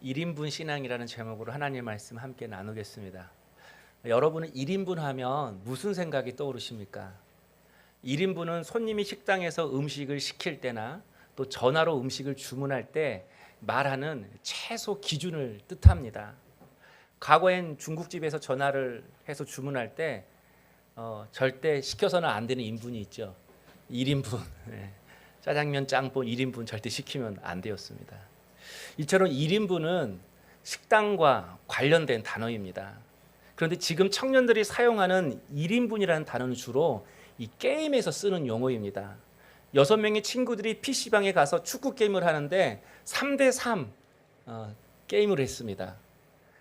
1인분 신앙이라는 제목으로 하나님의 말씀 함께 나누겠습니다. 여러분은 1인분 하면 무슨 생각이 떠오르십니까? 1인분은 손님이 식당에서 음식을 시킬 때나 또 전화로 음식을 주문할 때 말하는 최소 기준을 뜻합니다. 과거엔 중국집에서 전화를 해서 주문할 때 절대 시켜서는 안 되는 인분이 있죠. 1인분. 짜장면 짬뽕 1인분 절대 시키면 안 되었습니다. 이처럼 1인분은 식당과 관련된 단어입니다. 그런데 지금 청년들이 사용하는 1인분이라는 단어는 주로 이 게임에서 쓰는 용어입니다. 6명의 친구들이 PC방에 가서 축구 게임을 하는데 3대3 게임을 했습니다.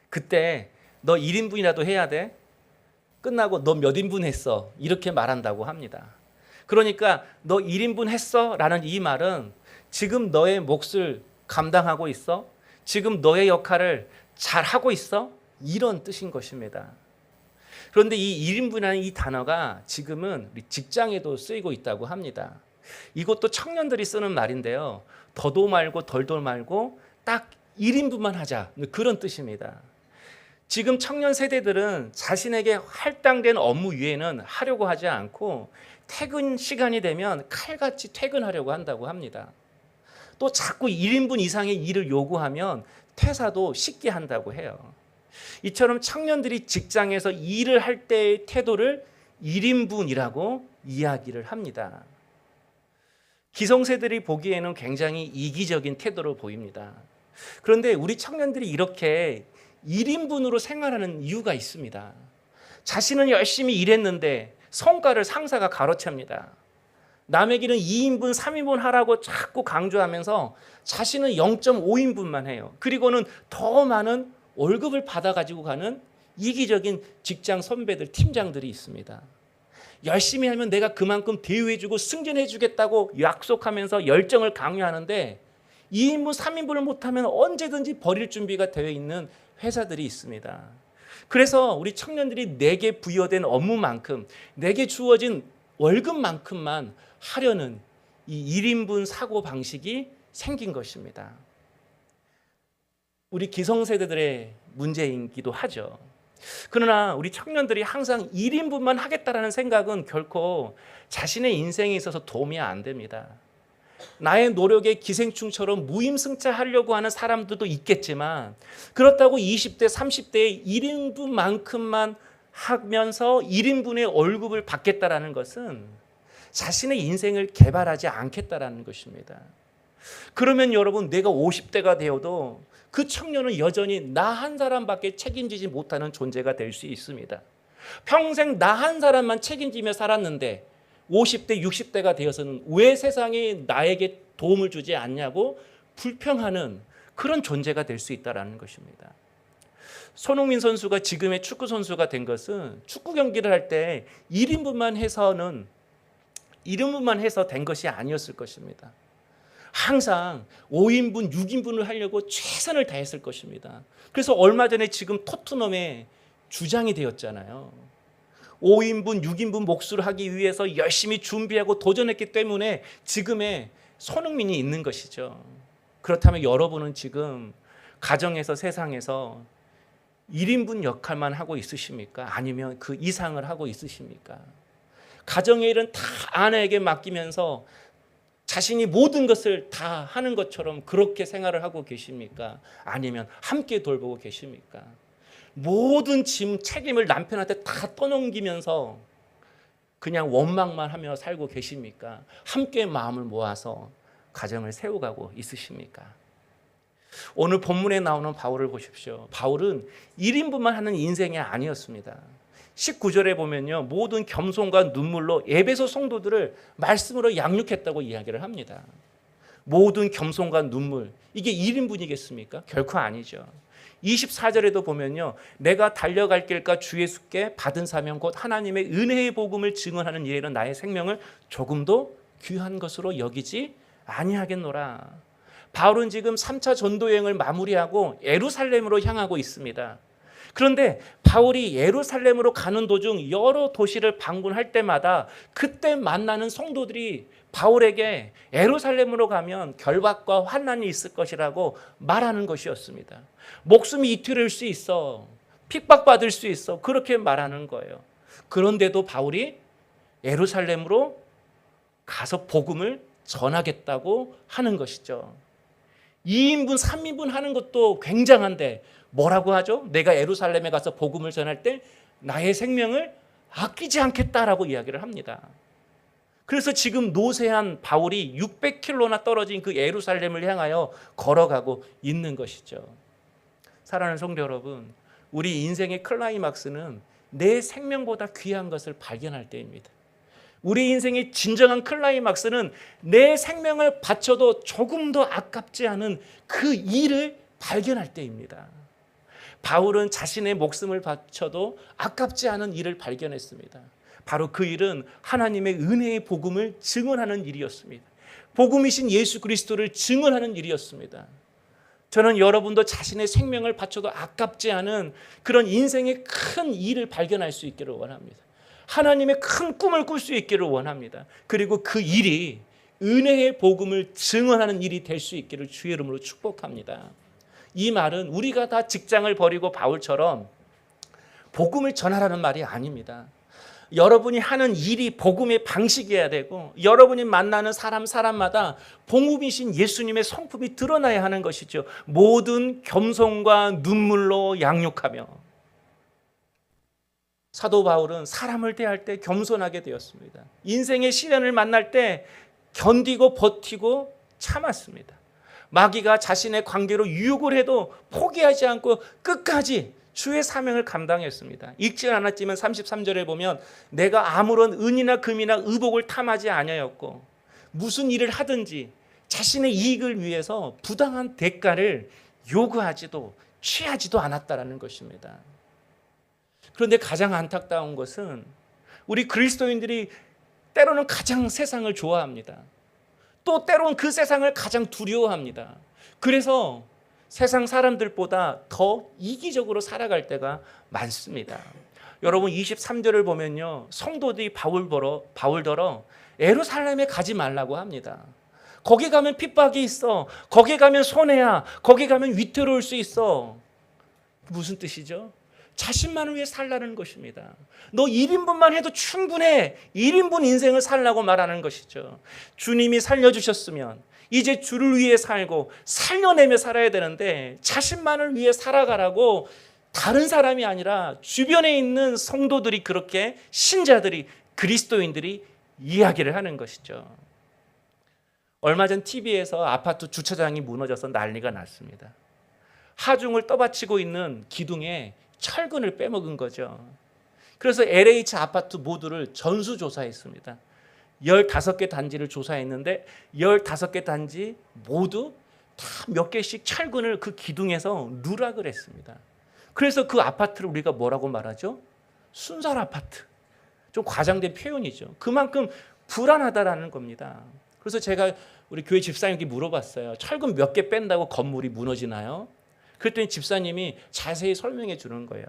그때 너 1인분이라도 해야 돼? 끝나고 너 몇 인분 했어? 이렇게 말한다고 합니다. 그러니까 너 1인분 했어? 라는 이 말은 지금 너의 몫을 감당하고 있어? 지금 너의 역할을 잘하고 있어? 이런 뜻인 것입니다. 그런데 이 1인분이라는 이 단어가 지금은 우리 직장에도 쓰이고 있다고 합니다. 이것도 청년들이 쓰는 말인데요. 더도 말고 덜도 말고 딱 1인분만 하자, 그런 뜻입니다. 지금 청년 세대들은 자신에게 할당된 업무 위에는 하려고 하지 않고 퇴근 시간이 되면 칼같이 퇴근하려고 한다고 합니다. 또 자꾸 1인분 이상의 일을 요구하면 퇴사도 쉽게 한다고 해요. 이처럼 청년들이 직장에서 일을 할 때의 태도를 1인분이라고 이야기를 합니다. 기성세들이 보기에는 굉장히 이기적인 태도로 보입니다. 그런데 우리 청년들이 이렇게 1인분으로 생활하는 이유가 있습니다. 자신은 열심히 일했는데 성과를 상사가 가로챕니다. 남에게는 2인분, 3인분 하라고 자꾸 강조하면서 자신은 0.5인분만 해요. 그리고는 더 많은 월급을 받아가지고 가는 이기적인 직장 선배들, 팀장들이 있습니다. 열심히 하면 내가 그만큼 대우해주고 승진해주겠다고 약속하면서 열정을 강요하는데 2인분, 3인분을 못하면 언제든지 버릴 준비가 되어 있는 회사들이 있습니다. 그래서 우리 청년들이 내게 부여된 업무만큼, 내게 주어진 월급만큼만 하려는 이 1인분 사고방식이 생긴 것입니다. 우리 기성세대들의 문제이기도 하죠. 그러나 우리 청년들이 항상 1인분만 하겠다라는 생각은 결코 자신의 인생에 있어서 도움이 안 됩니다. 나의 노력에 기생충처럼 무임승차하려고 하는 사람들도 있겠지만 그렇다고 20대, 30대의 1인분만큼만 하면서 1인분의 월급을 받겠다라는 것은 자신의 인생을 개발하지 않겠다라는 것입니다. 그러면 여러분, 내가 50대가 되어도 그 청년은 여전히 나 한 사람밖에 책임지지 못하는 존재가 될 수 있습니다. 평생 나 한 사람만 책임지며 살았는데 50대, 60대가 되어서는 왜 세상에 나에게 도움을 주지 않냐고 불평하는 그런 존재가 될 수 있다는 것입니다. 손흥민 선수가 지금의 축구 선수가 된 것은 축구 경기를 할 때 1인분만 해서 된 것이 아니었을 것입니다. 항상 5인분, 6인분을 하려고 최선을 다했을 것입니다. 그래서 얼마 전에 지금 토트넘의 주장이 되었잖아요. 5인분, 6인분 몫을 하기 위해서 열심히 준비하고 도전했기 때문에 지금의 손흥민이 있는 것이죠. 그렇다면 여러분은 지금 가정에서, 세상에서 1인분 역할만 하고 있으십니까? 아니면 그 이상을 하고 있으십니까? 가정의 일은 다 아내에게 맡기면서 자신이 모든 것을 다 하는 것처럼 그렇게 생활을 하고 계십니까? 아니면 함께 돌보고 계십니까? 모든 짐, 책임을 남편한테 다 떠넘기면서 그냥 원망만 하며 살고 계십니까? 함께 마음을 모아서 가정을 세워가고 있으십니까? 오늘 본문에 나오는 바울을 보십시오. 바울은 1인분만 하는 인생이 아니었습니다. 19절에 보면요, 모든 겸손과 눈물로 에베소 성도들을 말씀으로 양육했다고 이야기를 합니다. 모든 겸손과 눈물, 이게 1인분이겠습니까? 결코 아니죠. 24절에도 보면요, 내가 달려갈 길과 주 예수께 받은 사명 곧 하나님의 은혜의 복음을 증언하는 일에는 나의 생명을 조금도 귀한 것으로 여기지 아니하겠노라. 바울은 지금 3차 전도 여행을 마무리하고 예루살렘으로 향하고 있습니다. 그런데 바울이 예루살렘으로 가는 도중 여러 도시를 방문할 때마다 그때 만나는 성도들이 바울에게 예루살렘으로 가면 결박과 환난이 있을 것이라고 말하는 것이었습니다. 목숨이 이틀일 수 있어. 핍박받을 수 있어. 그렇게 말하는 거예요. 그런데도 바울이 예루살렘으로 가서 복음을 전하겠다고 하는 것이죠. 2인분, 3인분 하는 것도 굉장한데 뭐라고 하죠? 내가 예루살렘에 가서 복음을 전할 때 나의 생명을 아끼지 않겠다라고 이야기를 합니다. 그래서 지금 노쇠한 바울이 600km나 떨어진 그 예루살렘을 향하여 걸어가고 있는 것이죠. 사랑하는 성도 여러분, 우리 인생의 클라이막스는 내 생명보다 귀한 것을 발견할 때입니다. 우리 인생의 진정한 클라이막스는 내 생명을 바쳐도 조금 더 아깝지 않은 그 일을 발견할 때입니다. 바울은 자신의 목숨을 바쳐도 아깝지 않은 일을 발견했습니다. 바로 그 일은 하나님의 은혜의 복음을 증언하는 일이었습니다. 복음이신 예수 그리스도를 증언하는 일이었습니다. 저는 여러분도 자신의 생명을 바쳐도 아깝지 않은 그런 인생의 큰 일을 발견할 수 있기를 원합니다. 하나님의 큰 꿈을 꿀 수 있기를 원합니다. 그리고 그 일이 은혜의 복음을 증언하는 일이 될 수 있기를 주의 이름으로 축복합니다. 이 말은 우리가 다 직장을 버리고 바울처럼 복음을 전하라는 말이 아닙니다. 여러분이 하는 일이 복음의 방식이어야 되고 여러분이 만나는 사람마다 복음이신 예수님의 성품이 드러나야 하는 것이죠. 모든 겸손과 눈물로 양육하며. 사도 바울은 사람을 대할 때 겸손하게 되었습니다. 인생의 시련을 만날 때 견디고 버티고 참았습니다. 마귀가 자신의 관계로 유혹을 해도 포기하지 않고 끝까지 주의 사명을 감당했습니다. 읽지 않았지만 33절에 보면 내가 아무런 은이나 금이나 의복을 탐하지 아니하였고 무슨 일을 하든지 자신의 이익을 위해서 부당한 대가를 요구하지도 취하지도 않았다라는 것입니다. 그런데 가장 안타까운 것은 우리 그리스도인들이 때로는 가장 세상을 좋아합니다. 또 때로는 그 세상을 가장 두려워합니다. 그래서 세상 사람들보다 더 이기적으로 살아갈 때가 많습니다. 여러분 23절을 보면요, 성도들이 바울더러 예루살렘에 가지 말라고 합니다. 거기 가면 핍박이 있어. 거기 가면 손해야. 거기 가면 위태로울 수 있어. 무슨 뜻이죠? 자신만을 위해 살라는 것입니다. 너 1인분만 해도 충분해. 1인분 인생을 살라고 말하는 것이죠. 주님이 살려주셨으면 이제 주를 위해 살고 살려내며 살아야 되는데 자신만을 위해 살아가라고 다른 사람이 아니라 주변에 있는 성도들이, 그렇게 신자들이, 그리스도인들이 이야기를 하는 것이죠. 얼마 전 TV에서 아파트 주차장이 무너져서 난리가 났습니다. 하중을 떠받치고 있는 기둥에 철근을 빼먹은 거죠. 그래서 LH 아파트 모두를 전수조사했습니다. 15개 단지를 조사했는데 15개 단지 모두 다 몇 개씩 철근을 그 기둥에서 누락을 했습니다. 그래서 그 아파트를 우리가 뭐라고 말하죠? 순살 아파트. 좀 과장된 표현이죠. 그만큼 불안하다라는 겁니다. 그래서 제가 우리 교회 집사님께 물어봤어요. 철근 몇 개 뺀다고 건물이 무너지나요? 그랬더니 집사님이 자세히 설명해 주는 거예요.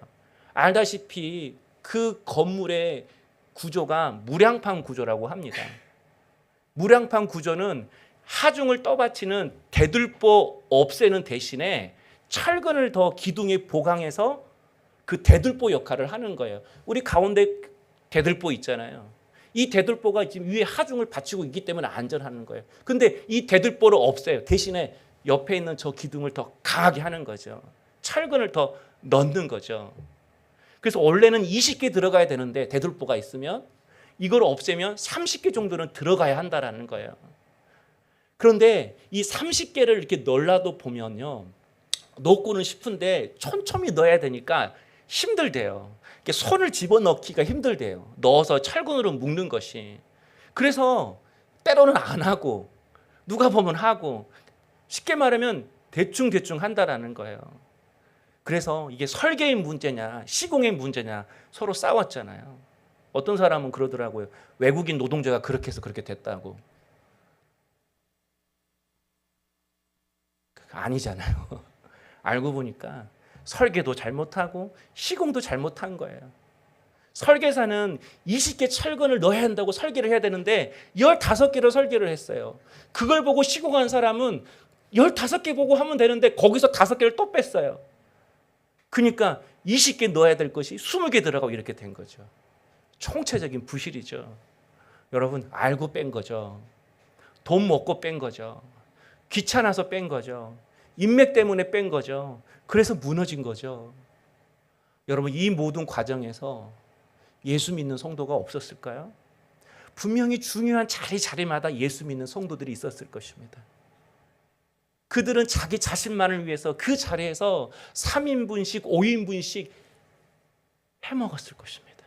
알다시피 그 건물의 구조가 무량판 구조라고 합니다. 무량판 구조는 하중을 떠받치는 대들보 없애는 대신에 철근을 더 기둥에 보강해서 그 대들보 역할을 하는 거예요. 우리 가운데 대들보 있잖아요. 이 대들보가 지금 위에 하중을 받치고 있기 때문에 안전하는 거예요. 근데 이 대들보를 없애요. 대신에 옆에 있는 저 기둥을 더 강하게 하는 거죠. 철근을 더 넣는 거죠. 그래서 원래는 20개 들어가야 되는데 대들보가 있으면 이걸 없애면 30개 정도는 들어가야 한다라는 거예요. 그런데 이 30개를 이렇게 넣으려도 보면요, 넣고는 싶은데 촘촘히 넣어야 되니까 힘들대요. 손을 집어넣기가 힘들대요. 넣어서 철근으로 묶는 것이. 그래서 때로는 안 하고 누가 보면 하고, 쉽게 말하면 대충 한다라는 거예요. 그래서 이게 설계의 문제냐 시공의 문제냐 서로 싸웠잖아요. 어떤 사람은 그러더라고요. 외국인 노동자가 그렇게 해서 그렇게 됐다고. 아니잖아요. 알고 보니까 설계도 잘못하고 시공도 잘못한 거예요. 설계사는 20개 철근을 넣어야 한다고 설계를 해야 되는데 15개로 설계를 했어요. 그걸 보고 시공한 사람은 15개 보고 하면 되는데 거기서 5개를 또 뺐어요. 그러니까 20개 넣어야 될 것이 20개 들어가고 이렇게 된 거죠. 총체적인 부실이죠. 여러분, 알고 뺀 거죠. 돈 먹고 뺀 거죠. 귀찮아서 뺀 거죠. 인맥 때문에 뺀 거죠. 그래서 무너진 거죠. 여러분, 이 모든 과정에서 예수 믿는 성도가 없었을까요? 분명히 중요한 자리마다 예수 믿는 성도들이 있었을 것입니다. 그들은 자기 자신만을 위해서 그 자리에서 3인분씩 5인분씩 해먹었을 것입니다.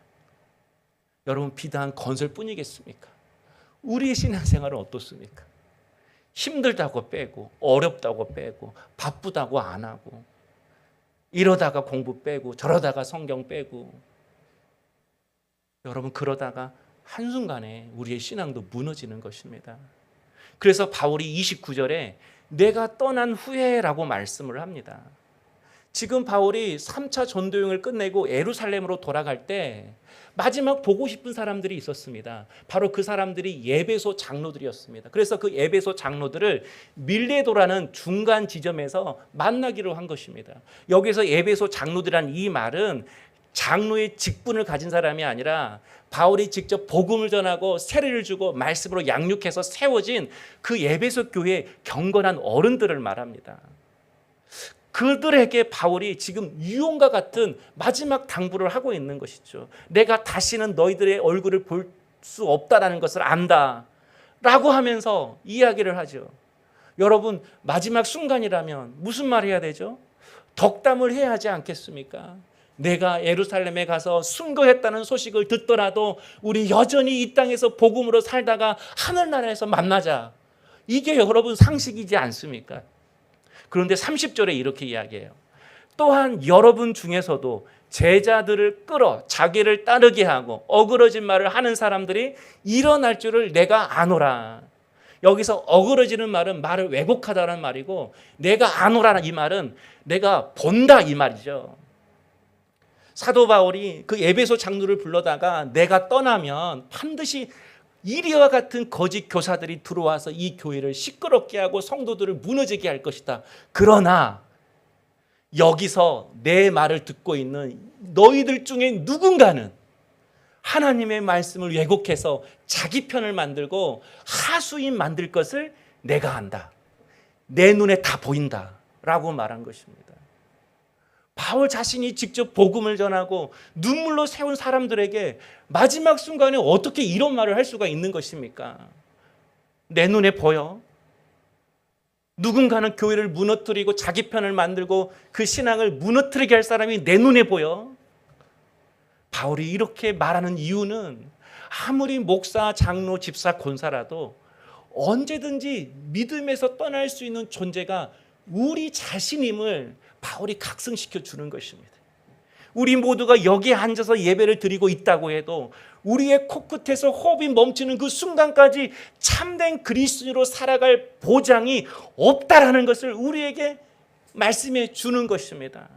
여러분, 비단 건설뿐이겠습니까? 우리의 신앙생활은 어떻습니까? 힘들다고 빼고, 어렵다고 빼고, 바쁘다고 안 하고, 이러다가 공부 빼고, 저러다가 성경 빼고. 여러분, 그러다가 한순간에 우리의 신앙도 무너지는 것입니다. 그래서 바울이 29절에 내가 떠난 후에라고 말씀을 합니다. 지금 바울이 3차 전도여행을 끝내고 예루살렘으로 돌아갈 때 마지막 보고 싶은 사람들이 있었습니다. 바로 그 사람들이 에베소 장로들이었습니다. 그래서 그 에베소 장로들을 밀레도라는 중간 지점에서 만나기로 한 것입니다. 여기서 에베소 장로들이란 이 말은 장로의 직분을 가진 사람이 아니라 바울이 직접 복음을 전하고 세례를 주고 말씀으로 양육해서 세워진 그 에베소 교회의 경건한 어른들을 말합니다. 그들에게 바울이 지금 유언과 같은 마지막 당부를 하고 있는 것이죠. 내가 다시는 너희들의 얼굴을 볼 수 없다라는 것을 안다 라고 하면서 이야기를 하죠. 여러분, 마지막 순간이라면 무슨 말 해야 되죠? 덕담을 해야 하지 않겠습니까? 내가 예루살렘에 가서 순교했다는 소식을 듣더라도 우리 여전히 이 땅에서 복음으로 살다가 하늘나라에서 만나자. 이게 여러분 상식이지 않습니까? 그런데 30절에 이렇게 이야기해요. 또한 여러분 중에서도 제자들을 끌어 자기를 따르게 하고 어그러진 말을 하는 사람들이 일어날 줄을 내가 아노라. 여기서 어그러지는 말은 말을 왜곡하다는 말이고, 내가 아노라는 이 말은 내가 본다 이 말이죠. 사도 바울이 그 에베소 장로를 불러다가 내가 떠나면 반드시 이리와 같은 거짓 교사들이 들어와서 이 교회를 시끄럽게 하고 성도들을 무너지게 할 것이다. 그러나 여기서 내 말을 듣고 있는 너희들 중에 누군가는 하나님의 말씀을 왜곡해서 자기 편을 만들고 하수인 만들 것을 내가 안다. 내 눈에 다 보인다 라고 말한 것입니다. 바울 자신이 직접 복음을 전하고 눈물로 세운 사람들에게 마지막 순간에 어떻게 이런 말을 할 수가 있는 것입니까? 내 눈에 보여? 누군가는 교회를 무너뜨리고 자기 편을 만들고 그 신앙을 무너뜨리게 할 사람이 내 눈에 보여? 바울이 이렇게 말하는 이유는 아무리 목사, 장로, 집사, 권사라도 언제든지 믿음에서 떠날 수 있는 존재가 우리 자신임을 바울이 각성시켜 주는 것입니다. 우리 모두가 여기에 앉아서 예배를 드리고 있다고 해도 우리의 코끝에서 호흡이 멈추는 그 순간까지 참된 그리스도인으로 살아갈 보장이 없다라는 것을 우리에게 말씀해 주는 것입니다.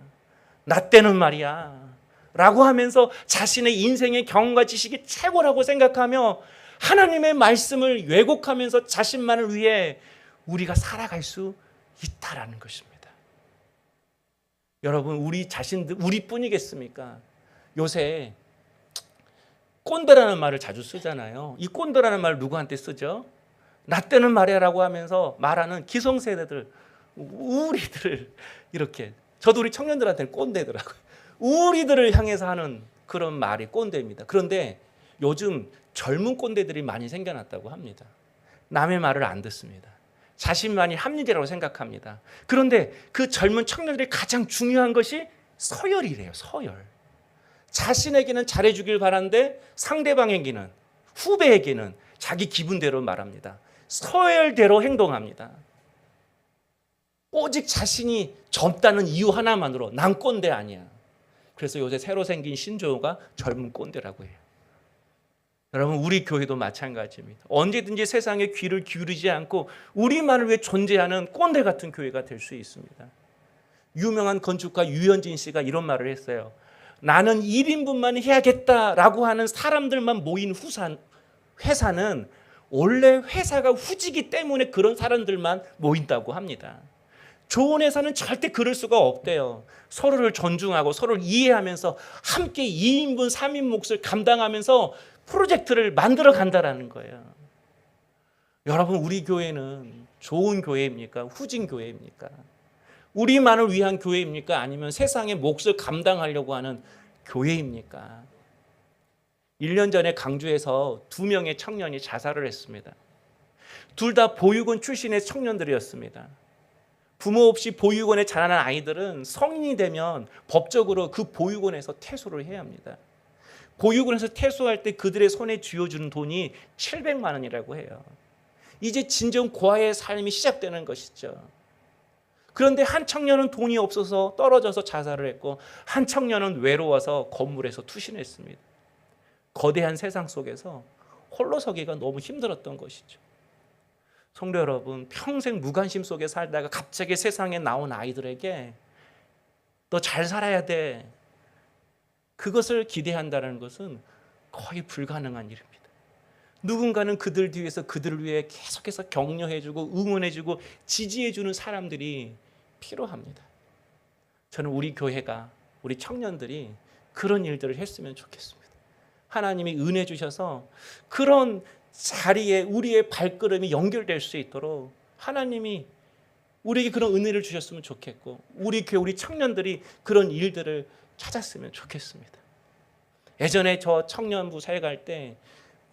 나 때는 말이야 라고 하면서 자신의 인생의 경험과 지식이 최고라고 생각하며 하나님의 말씀을 왜곡하면서 자신만을 위해 우리가 살아갈 수 있다라는 것입니다. 여러분, 우리 자신들, 우리뿐이겠습니까? 요새 꼰대라는 말을 자주 쓰잖아요. 이 꼰대라는 말을 누구한테 쓰죠? 나 때는 말이야라고 하면서 말하는 기성세대들, 우리들을 이렇게, 저도 우리 청년들한테는 꼰대더라고요. 우리들을 향해서 하는 그런 말이 꼰대입니다. 그런데 요즘 젊은 꼰대들이 많이 생겨났다고 합니다. 남의 말을 안 듣습니다. 자신만이 합리적이라고 생각합니다. 그런데 그 젊은 청년들이 가장 중요한 것이 서열이래요. 서열. 자신에게는 잘해주길 바라는데 상대방에게는, 후배에게는 자기 기분대로 말합니다. 서열대로 행동합니다. 오직 자신이 젊다는 이유 하나만으로 난 꼰대 아니야. 그래서 요새 새로 생긴 신조어가 젊은 꼰대라고 해요. 여러분, 우리 교회도 마찬가지입니다. 언제든지 세상에 귀를 기울이지 않고 우리만을 위해 존재하는 꼰대 같은 교회가 될 수 있습니다. 유명한 건축가 유현진 씨가 이런 말을 했어요. 나는 1인분만 해야겠다라고 하는 사람들만 모인 회사는 원래 회사가 후지기 때문에 그런 사람들만 모인다고 합니다. 좋은 회사는 절대 그럴 수가 없대요. 서로를 존중하고 서로를 이해하면서 함께 2인분, 3인 몫을 감당하면서 프로젝트를 만들어 간다라는 거예요. 여러분, 우리 교회는 좋은 교회입니까? 후진 교회입니까? 우리만을 위한 교회입니까? 아니면 세상의 몫을 감당하려고 하는 교회입니까? 1년 전에 강주에서 2명의 청년이 자살을 했습니다. 둘 다 보육원 출신의 청년들이었습니다. 부모 없이 보육원에 자라는 아이들은 성인이 되면 법적으로 그 보육원에서 퇴소를 해야 합니다. 보육원에서 퇴소할 때 그들의 손에 쥐어주는 돈이 700만 원이라고 해요. 이제 진정 고아의 삶이 시작되는 것이죠. 그런데 한 청년은 돈이 없어서 떨어져서 자살을 했고, 한 청년은 외로워서 건물에서 투신했습니다. 거대한 세상 속에서 홀로 서기가 너무 힘들었던 것이죠. 성도 여러분, 평생 무관심 속에 살다가 갑자기 세상에 나온 아이들에게 너 잘 살아야 돼, 그것을 기대한다는 것은 거의 불가능한 일입니다. 누군가는 그들 뒤에서 그들을 위해 계속해서 격려해주고 응원해주고 지지해주는 사람들이 필요합니다. 저는 우리 교회가, 우리 청년들이 그런 일들을 했으면 좋겠습니다. 하나님이 은혜 주셔서 그런 자리에 우리의 발걸음이 연결될 수 있도록 하나님이 우리에게 그런 은혜를 주셨으면 좋겠고, 우리 교회, 우리 청년들이 그런 일들을 찾았으면 좋겠습니다. 예전에 저 청년부 사역할 때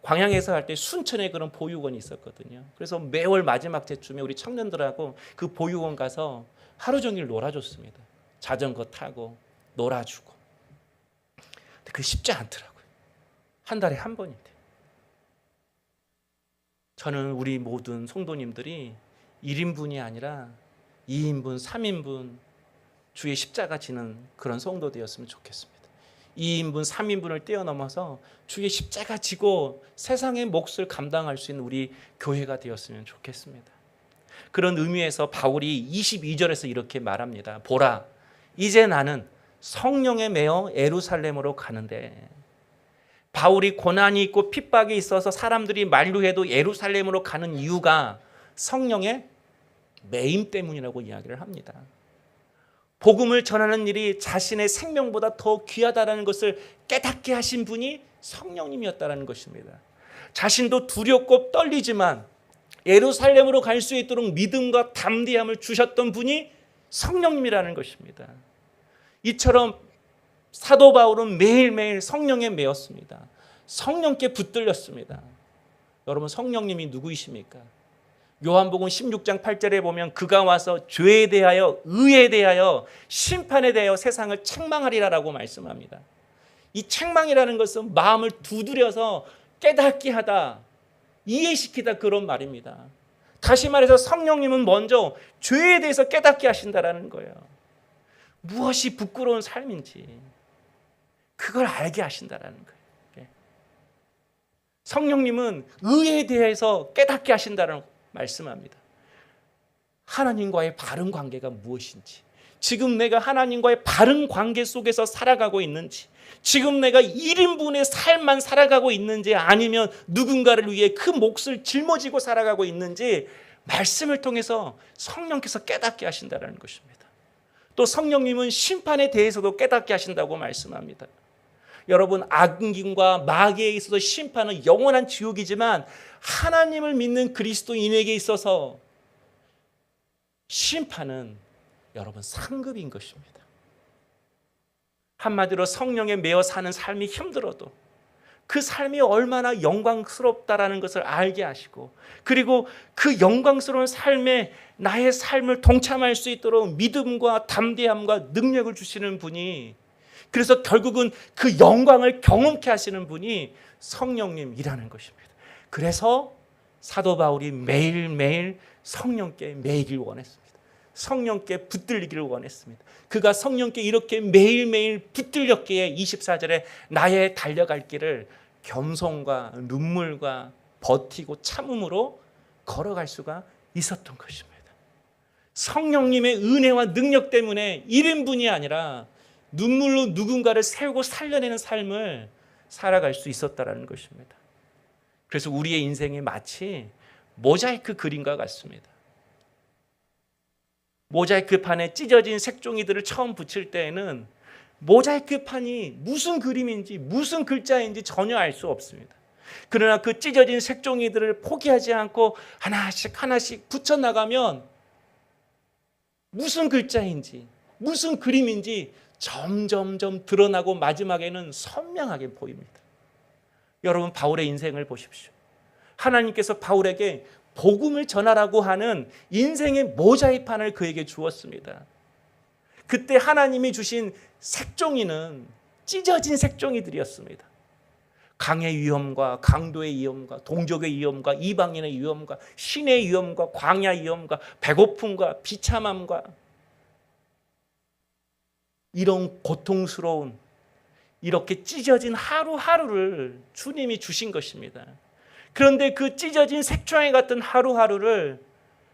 광양에서 할 때 순천에 그런 보육원이 있었거든요. 그래서 매월 마지막 때쯤에 우리 청년들하고 그 보육원 가서 하루 종일 놀아줬습니다. 자전거 타고 놀아주고. 근데 그게 쉽지 않더라고요. 한 달에 한 번인데. 저는 우리 모든 성도님들이 1인분이 아니라 2인분, 3인분 주의 십자가 지는 그런 성도 되었으면 좋겠습니다. 2인분, 3인분을 뛰어넘어서 주의 십자가 지고 세상의 몫을 감당할 수 있는 우리 교회가 되었으면 좋겠습니다. 그런 의미에서 바울이 22절에서 이렇게 말합니다. 보라, 이제 나는 성령에 매어 예루살렘으로 가는데. 바울이 고난이 있고 핍박이 있어서 사람들이 만류해도 예루살렘으로 가는 이유가 성령의 매임 때문이라고 이야기를 합니다. 복음을 전하는 일이 자신의 생명보다 더 귀하다는 것을 깨닫게 하신 분이 성령님이었다는 것입니다. 자신도 두렵고 떨리지만 예루살렘으로 갈 수 있도록 믿음과 담대함을 주셨던 분이 성령님이라는 것입니다. 이처럼 사도 바울은 매일매일 성령에 매였습니다. 성령께 붙들렸습니다. 여러분, 성령님이 누구이십니까? 요한복음 16장 8절에 보면 그가 와서 죄에 대하여, 의에 대하여, 심판에 대하여 세상을 책망하리라라고 말씀합니다. 이 책망이라는 것은 마음을 두드려서 깨닫게 하다, 이해시키다, 그런 말입니다. 다시 말해서 성령님은 먼저 죄에 대해서 깨닫게 하신다라는 거예요. 무엇이 부끄러운 삶인지 그걸 알게 하신다라는 거예요. 성령님은 의에 대해서 깨닫게 하신다는 말씀합니다. 하나님과의 바른 관계가 무엇인지, 지금 내가 하나님과의 바른 관계 속에서 살아가고 있는지, 지금 내가 1인분의 삶만 살아가고 있는지, 아니면 누군가를 위해 그 몫을 짊어지고 살아가고 있는지 말씀을 통해서 성령께서 깨닫게 하신다는 것입니다. 또 성령님은 심판에 대해서도 깨닫게 하신다고 말씀합니다. 여러분, 악인과 마귀에 있어서 심판은 영원한 지옥이지만 하나님을 믿는 그리스도인에게 있어서 심판은 여러분 상급인 것입니다. 한마디로 성령에 매여 사는 삶이 힘들어도 그 삶이 얼마나 영광스럽다라는 것을 알게 하시고, 그리고 그 영광스러운 삶에 나의 삶을 동참할 수 있도록 믿음과 담대함과 능력을 주시는 분이, 그래서 결국은 그 영광을 경험케 하시는 분이 성령님이라는 것입니다. 그래서 사도 바울이 매일매일 성령께 매이길 원했습니다. 성령께 붙들리기를 원했습니다. 그가 성령께 이렇게 매일매일 붙들렸기에 24절에 나의 달려갈 길을 겸손과 눈물과 버티고 참음으로 걸어갈 수가 있었던 것입니다. 성령님의 은혜와 능력 때문에 1인분이 아니라 눈물로 누군가를 세우고 살려내는 삶을 살아갈 수 있었다라는 것입니다. 그래서 우리의 인생이 마치 모자이크 그림과 같습니다. 모자이크 판에 찢어진 색종이들을 처음 붙일 때에는 모자이크 판이 무슨 그림인지 무슨 글자인지 전혀 알 수 없습니다. 그러나 그 찢어진 색종이들을 포기하지 않고 하나씩 하나씩 붙여나가면 무슨 글자인지 무슨 그림인지 점점점 드러나고 마지막에는 선명하게 보입니다. 여러분, 바울의 인생을 보십시오. 하나님께서 바울에게 복음을 전하라고 하는 인생의 모자이판을 그에게 주었습니다. 그때 하나님이 주신 색종이는 찢어진 색종이들이었습니다. 강의 위험과 강도의 위험과 동족의 위험과 이방인의 위험과 신의 위험과 광야 위험과 배고픔과 비참함과 이런 고통스러운 이렇게 찢어진 하루하루를 주님이 주신 것입니다. 그런데 그 찢어진 색종이 같은 하루하루를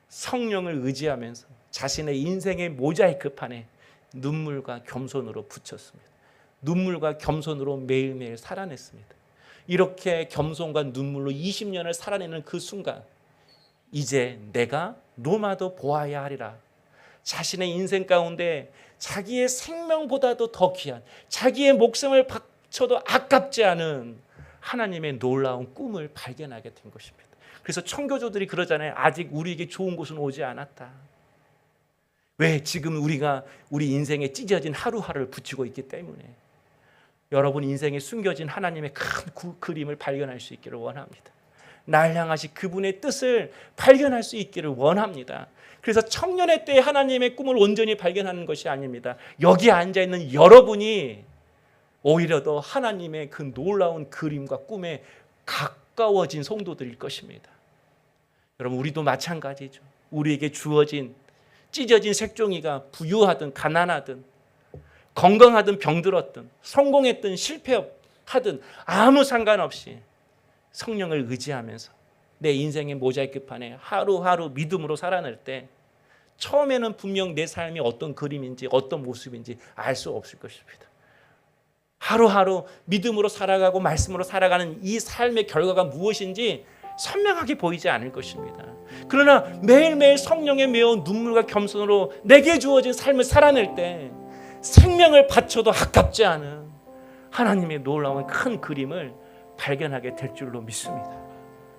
성령을 의지하면서 자신의 인생의 모자이크 판에 눈물과 겸손으로 붙였습니다. 눈물과 겸손으로 매일매일 살아냈습니다. 이렇게 겸손과 눈물로 20년을 살아내는 그 순간, 이제 내가 로마도 보아야 하리라. 자신의 인생 가운데 자기의 생명보다도 더 귀한, 자기의 목숨을 바쳐도 아깝지 않은 하나님의 놀라운 꿈을 발견하게 된 것입니다. 그래서 청교도들이 그러잖아요. 아직 우리에게 좋은 곳은 오지 않았다. 왜? 지금 우리가 우리 인생에 찢어진 하루하루를 붙이고 있기 때문에. 여러분 인생에 숨겨진 하나님의 큰 그림을 발견할 수 있기를 원합니다. 날 향하신 그분의 뜻을 발견할 수 있기를 원합니다. 그래서 청년의 때에 하나님의 꿈을 온전히 발견하는 것이 아닙니다. 여기 앉아있는 여러분이 오히려 더 하나님의 그 놀라운 그림과 꿈에 가까워진 성도들일 것입니다. 여러분, 우리도 마찬가지죠. 우리에게 주어진 찢어진 색종이가 부유하든 가난하든 건강하든 병들었든 성공했든 실패하든 아무 상관없이 성령을 의지하면서 내 인생의 모자이크 판에 하루하루 믿음으로 살아낼 때 처음에는 분명 내 삶이 어떤 그림인지 어떤 모습인지 알 수 없을 것입니다. 하루하루 믿음으로 살아가고 말씀으로 살아가는 이 삶의 결과가 무엇인지 선명하게 보이지 않을 것입니다. 그러나 매일매일 성령에 매운 눈물과 겸손으로 내게 주어진 삶을 살아낼 때 생명을 바쳐도 아깝지 않은 하나님의 놀라운 큰 그림을 발견하게 될 줄로 믿습니다.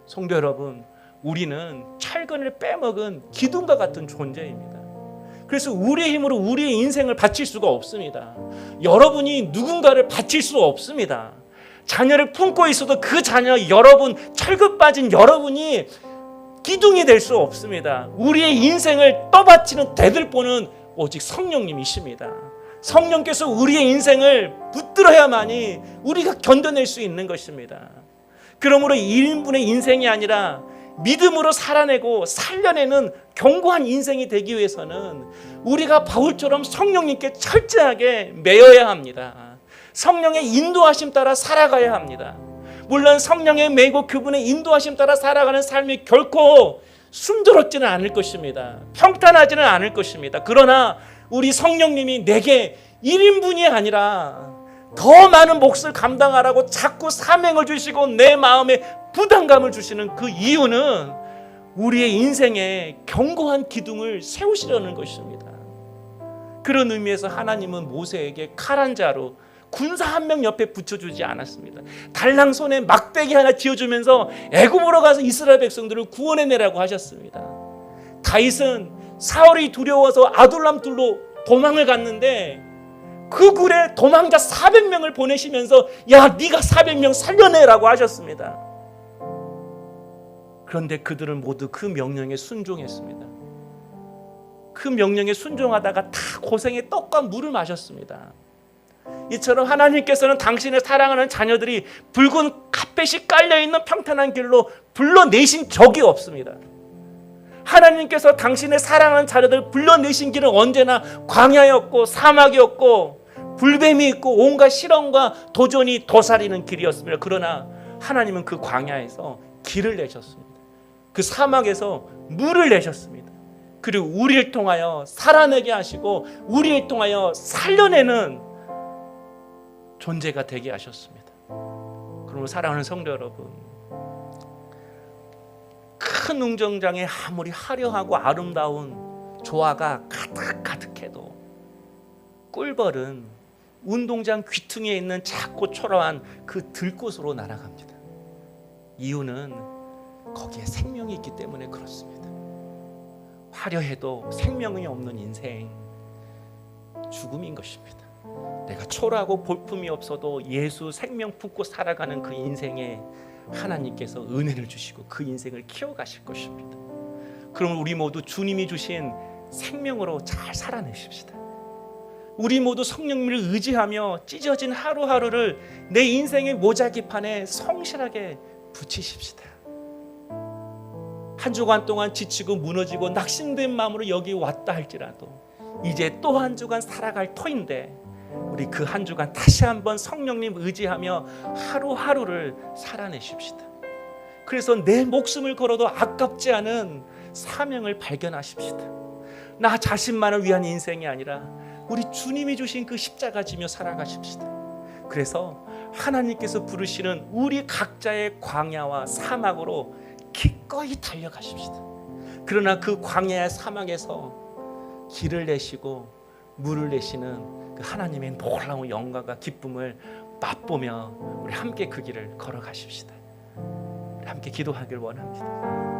성도 여러분, 우리는 철근을 빼먹은 기둥과 같은 존재입니다. 그래서 우리의 힘으로 우리의 인생을 바칠 수가 없습니다. 여러분이 누군가를 바칠 수 없습니다. 자녀를 품고 있어도 그 자녀 여러분, 철근 빠진 여러분이 기둥이 될 수 없습니다. 우리의 인생을 떠받치는 대들보는 오직 성령님이십니다. 성령께서 우리의 인생을 붙들어야만이 우리가 견뎌낼 수 있는 것입니다. 그러므로 1인분의 인생이 아니라 믿음으로 살아내고 살려내는 견고한 인생이 되기 위해서는 우리가 바울처럼 성령님께 철저하게 매여야 합니다. 성령의 인도하심 따라 살아가야 합니다. 물론 성령의 매고 그분의 인도하심 따라 살아가는 삶이 결코 순조롭지는 않을 것입니다. 평탄하지는 않을 것입니다. 그러나 우리 성령님이 내게 1인분이 아니라 더 많은 몫을 감당하라고 자꾸 사명을 주시고 내 마음에 부담감을 주시는 그 이유는 우리의 인생에 견고한 기둥을 세우시려는 것입니다. 그런 의미에서 하나님은 모세에게 칼 한 자루 군사 한 명 옆에 붙여주지 않았습니다. 달랑 손에 막대기 하나 쥐어주면서 애굽으로 가서 이스라엘 백성들을 구원해내라고 하셨습니다. 다윗은 사울이 두려워서 아둘람 굴로 도망을 갔는데 그 굴에 도망자 400명을 보내시면서 야, 네가 400명 살려내라고 하셨습니다. 그런데 그들은 모두 그 명령에 순종했습니다. 그 명령에 순종하다가 다 고생의 떡과 물을 마셨습니다. 이처럼 하나님께서는 당신의 사랑하는 자녀들이 붉은 카펫이 깔려있는 평탄한 길로 불러내신 적이 없습니다. 하나님께서 당신의 사랑하는 자녀들 불러내신 길은 언제나 광야였고 사막이었고 불뱀이 있고 온갖 실험과 도전이 도사리는 길이었습니다. 그러나 하나님은 그 광야에서 길을 내셨습니다. 그 사막에서 물을 내셨습니다. 그리고 우리를 통하여 살아내게 하시고 우리를 통하여 살려내는 존재가 되게 하셨습니다. 그러므로 사랑하는 성도 여러분, 큰 운동장에 아무리 화려하고 아름다운 조화가 가득가득해도 꿀벌은 운동장 귀퉁이에 있는 작고 초라한 그 들꽃으로 날아갑니다. 이유는 거기에 생명이 있기 때문에 그렇습니다. 화려해도 생명이 없는 인생, 죽음인 것입니다. 내가 초라하고 볼품이 없어도 예수 생명 품고 살아가는 그 인생에 하나님께서 은혜를 주시고 그 인생을 키워가실 것입니다. 그러면 우리 모두 주님이 주신 생명으로 잘 살아내십시다. 우리 모두 성령님을 의지하며 찢어진 하루하루를 내 인생의 모자기판에 성실하게 붙이십시다. 한 주간 동안 지치고 무너지고 낙심된 마음으로 여기 왔다 할지라도 이제 또 한 주간 살아갈 터인데 우리 그 한 주간 다시 한번 성령님 의지하며 하루하루를 살아내십시다. 그래서 내 목숨을 걸어도 아깝지 않은 사명을 발견하십시다. 나 자신만을 위한 인생이 아니라 우리 주님이 주신 그 십자가 지며 살아가십시다. 그래서 하나님께서 부르시는 우리 각자의 광야와 사막으로 기꺼이 달려가십시다. 그러나 그 광야의 사막에서 길을 내시고 물을 내시는 그 하나님의 놀라운 영광과 기쁨을 맛보며 우리 함께 그 길을 걸어가십시다. 우리 함께 기도하길 원합니다.